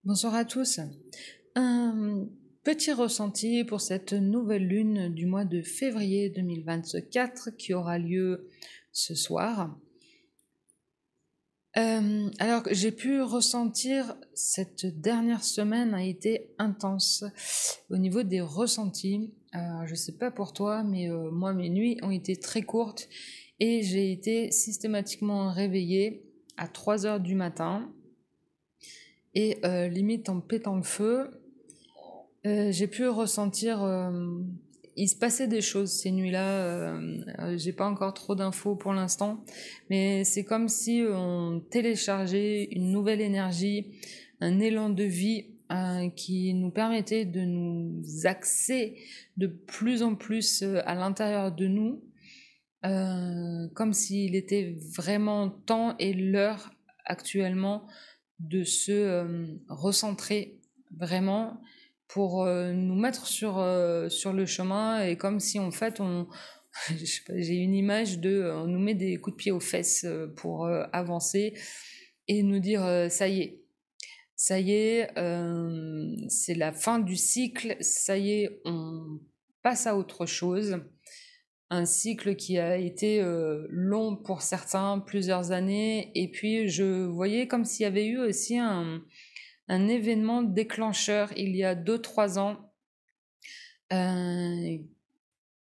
Bonsoir à tous. Un petit ressenti pour cette nouvelle lune du mois de février 2024 qui aura lieu ce soir. Alors que j'ai pu ressentir cette dernière semaine a été intense au niveau des ressentis. Je sais pas pour toi, mais moi mes nuits ont été très courtes et j'ai été systématiquement réveillée à 3 heures du matin et limite en pétant le feu. J'ai pu ressentir, il se passait des choses ces nuits-là. J'ai pas encore trop d'infos pour l'instant, mais c'est comme si on téléchargeait une nouvelle énergie, un élan de vie qui nous permettait de nous axer de plus en plus à l'intérieur de nous, comme s'il était vraiment temps et l'heure actuellement de se recentrer vraiment pour nous mettre sur le chemin, et comme si en fait je sais pas, j'ai une image de on nous met des coups de pied aux fesses pour avancer et nous dire ça y est, c'est la fin du cycle, ça y est, on passe à autre chose. Un cycle qui a été long pour certains, plusieurs années, et puis je voyais comme s'il y avait eu aussi un événement déclencheur il y a 2-3 ans, euh,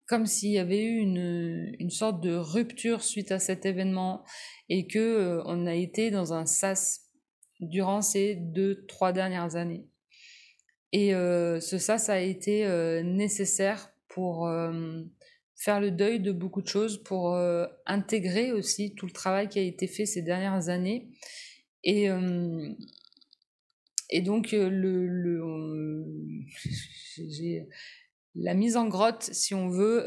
comme s'il y avait eu une sorte de rupture suite à cet événement et que on a été dans un sas durant ces 2-3 dernières années. Et ce sas a été nécessaire pour faire le deuil de beaucoup de choses, pour intégrer aussi tout le travail qui a été fait ces dernières années. Et, et donc, j'ai la mise en grotte, si on veut,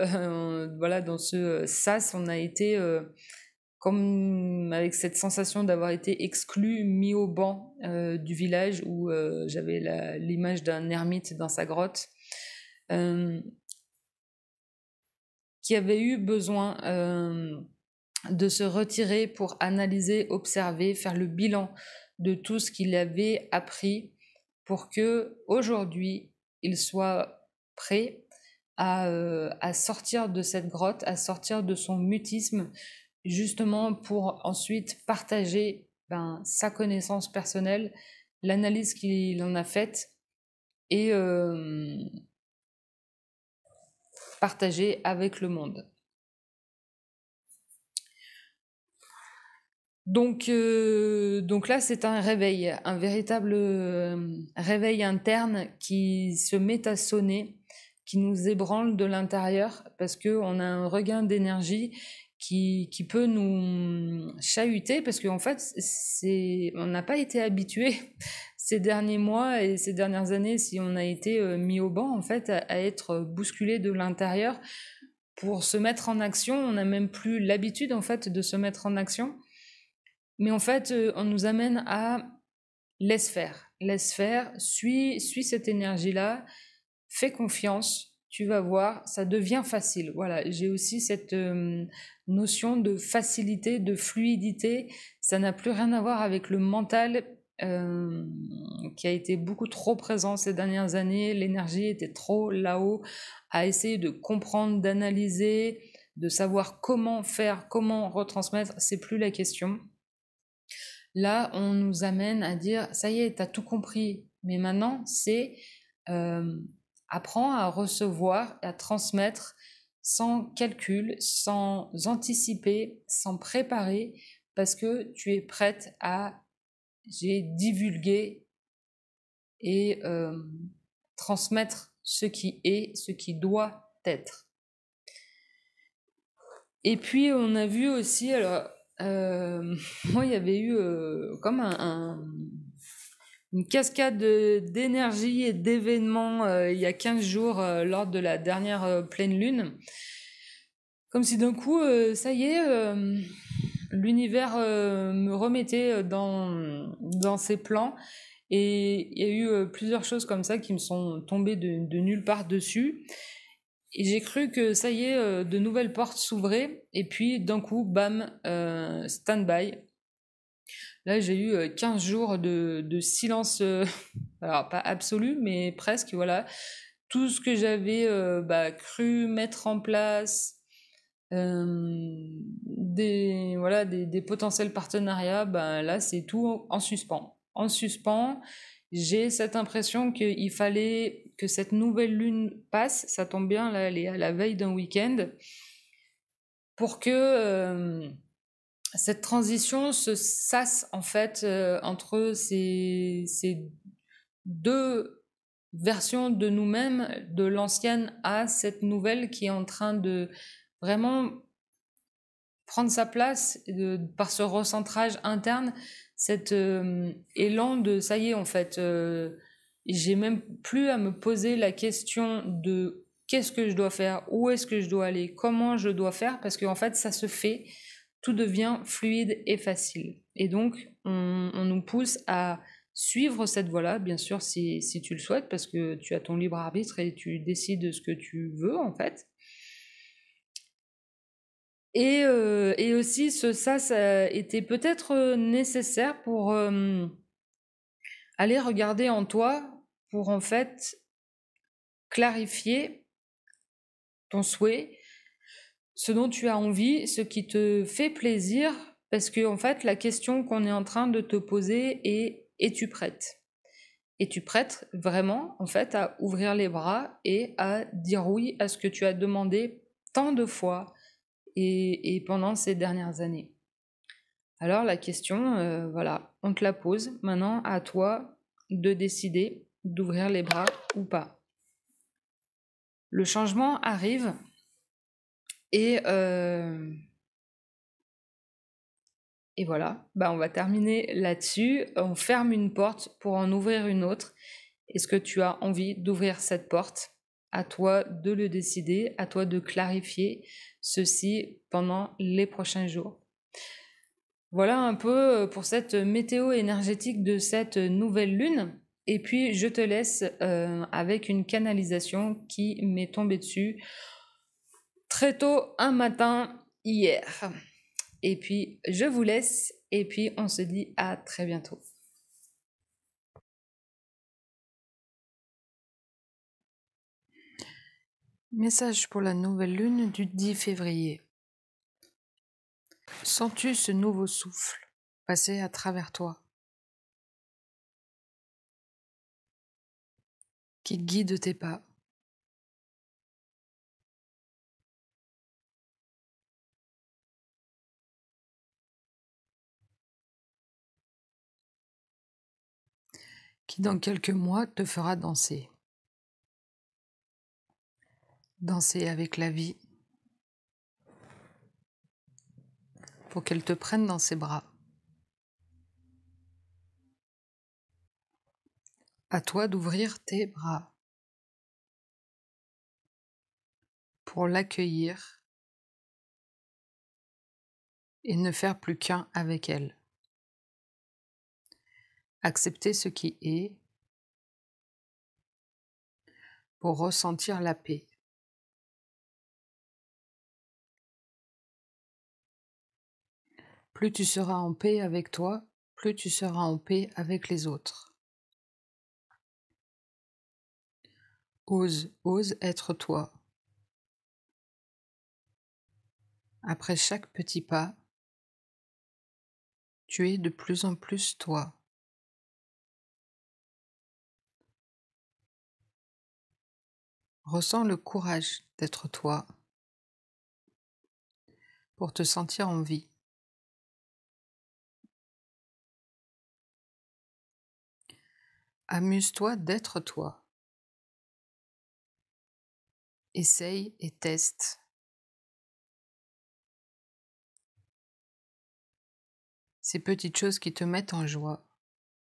voilà, dans ce sas, on a été comme avec cette sensation d'avoir été exclu, mis au banc du village où j'avais l'image d'un ermite dans sa grotte, qui avait eu besoin de se retirer pour analyser, observer, faire le bilan de tout ce qu'il avait appris pour que aujourd'hui il soit prêt à sortir de cette grotte, à sortir de son mutisme, justement pour ensuite partager sa connaissance personnelle, l'analyse qu'il en a faite, et partager avec le monde. Donc là, c'est un réveil, un véritable réveil interne qui se met à sonner, qui nous ébranle de l'intérieur, parce qu'on a un regain d'énergie qui peut nous chahuter, parce qu'en fait, on n'a pas été habitué ces derniers mois et ces dernières années, si on a été mis au banc, en fait, à être bousculé de l'intérieur pour se mettre en action. On n'a même plus l'habitude, en fait, de se mettre en action. Mais en fait, on nous amène à laisse faire, suis cette énergie-là, fais confiance, tu vas voir, ça devient facile. Voilà, j'ai aussi cette notion de facilité, de fluidité. Ça n'a plus rien à voir avec le mental qui a été beaucoup trop présent ces dernières années. L'énergie était trop là-haut, à essayer de comprendre, d'analyser, de savoir comment faire, comment retransmettre. C'est plus la question. Là, on nous amène à dire, ça y est, t'as tout compris. Mais maintenant, c'est apprends à recevoir, à transmettre sans calcul, sans anticiper, sans préparer, parce que tu es prête à divulguer et transmettre ce qui est, ce qui doit être. Et puis, on a vu aussi, alors, moi, il y avait eu comme une cascade d'énergie et d'événements il y a 15 jours lors de la dernière pleine lune. Comme si d'un coup, ça y est, l'univers me remettait dans ses plans. Et il y a eu plusieurs choses comme ça qui me sont tombées de nulle part dessus. Et j'ai cru que ça y est, de nouvelles portes s'ouvraient. Et puis d'un coup, bam, stand-by. Là, j'ai eu 15 jours de silence, alors pas absolu, mais presque, voilà. Tout ce que j'avais cru mettre en place, des potentiels partenariats, là, c'est tout en suspens. En suspens, j'ai cette impression qu'il fallait que cette nouvelle lune passe, ça tombe bien, là, elle est à la veille d'un week-end, pour que cette transition se sasse, en fait, entre ces deux versions de nous-mêmes, de l'ancienne à cette nouvelle qui est en train de vraiment prendre sa place par ce recentrage interne, cet élan de ça y est, en fait, j'ai même plus à me poser la question de qu'est-ce que je dois faire, où est-ce que je dois aller, comment je dois faire, parce qu'en fait ça se fait, tout devient fluide et facile. Et donc on nous pousse à suivre cette voie-là, bien sûr, si tu le souhaites, parce que tu as ton libre arbitre et tu décides de ce que tu veux, en fait. Et aussi, ça était peut-être nécessaire pour aller regarder en toi, pour en fait clarifier ton souhait, ce dont tu as envie, ce qui te fait plaisir, parce que en fait, la question qu'on est en train de te poser est: es-tu prête? Es-tu prête vraiment, en fait, à ouvrir les bras et à dire oui à ce que tu as demandé tant de fois et pendant ces dernières années? Alors la question, voilà, on te la pose. Maintenant, à toi de décider d'ouvrir les bras ou pas. Le changement arrive et, euh, et voilà, on va terminer là-dessus. On ferme une porte pour en ouvrir une autre. Est-ce que tu as envie d'ouvrir cette porte? À toi de le décider, à toi de clarifier ceci pendant les prochains jours. Voilà un peu pour cette météo énergétique de cette nouvelle lune. Et puis je te laisse avec une canalisation qui m'est tombée dessus très tôt un matin hier. Et puis je vous laisse et puis on se dit à très bientôt. Message pour la nouvelle lune du 10 février. Sens-tu ce nouveau souffle passer à travers toi, qui guide tes pas? Qui dans quelques mois te fera danser. Danser avec la vie, pour qu'elle te prenne dans ses bras. À toi d'ouvrir tes bras pour l'accueillir et ne faire plus qu'un avec elle. Accepter ce qui est pour ressentir la paix. Plus tu seras en paix avec toi, plus tu seras en paix avec les autres. Ose être toi. Après chaque petit pas, tu es de plus en plus toi. Ressens le courage d'être toi pour te sentir en vie. Amuse-toi d'être toi. Essaye et teste. Ces petites choses qui te mettent en joie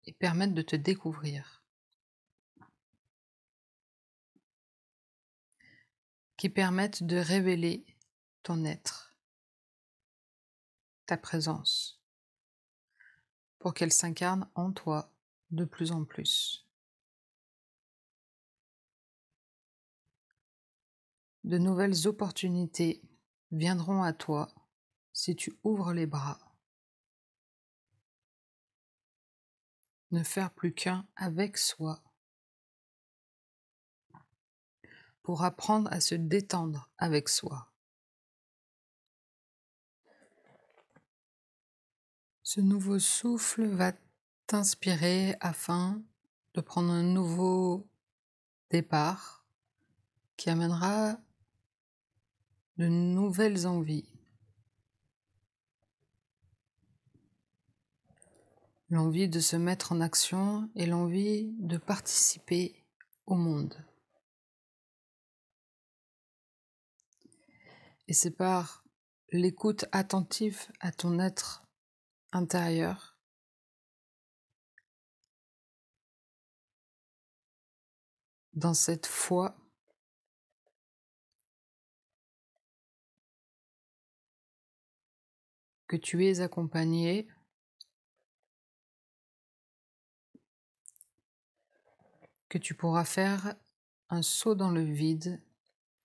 et permettent de te découvrir, qui permettent de révéler ton être, ta présence, pour qu'elle s'incarne en toi de plus en plus. De nouvelles opportunités viendront à toi si tu ouvres les bras. ne faire plus qu'un avec soi, pour apprendre à se détendre avec soi. Ce nouveau souffle va t'inspirer afin de prendre un nouveau départ qui amènera de nouvelles envies. L'envie de se mettre en action et l'envie de participer au monde. Et c'est par l'écoute attentive à ton être intérieur dans cette foi que tu es accompagné que tu pourras faire un saut dans le vide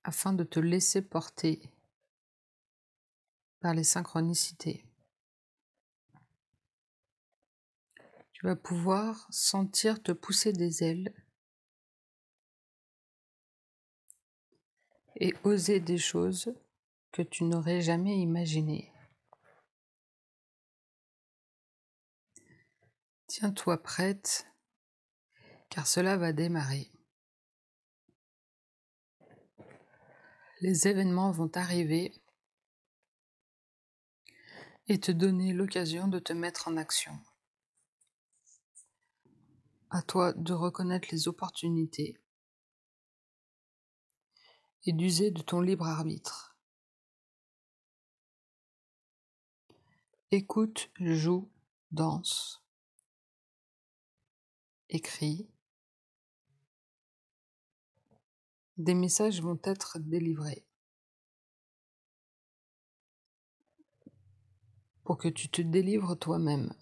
afin de te laisser porter par les synchronicités. Tu vas pouvoir sentir te pousser des ailes et oser des choses que tu n'aurais jamais imaginées. Tiens-toi prête, car cela va démarrer. Les événements vont arriver et te donner l'occasion de te mettre en action. À toi de reconnaître les opportunités et d'user de ton libre arbitre. Écoute, joue, danse, écris. Des messages vont être délivrés pour que tu te délivres toi-même.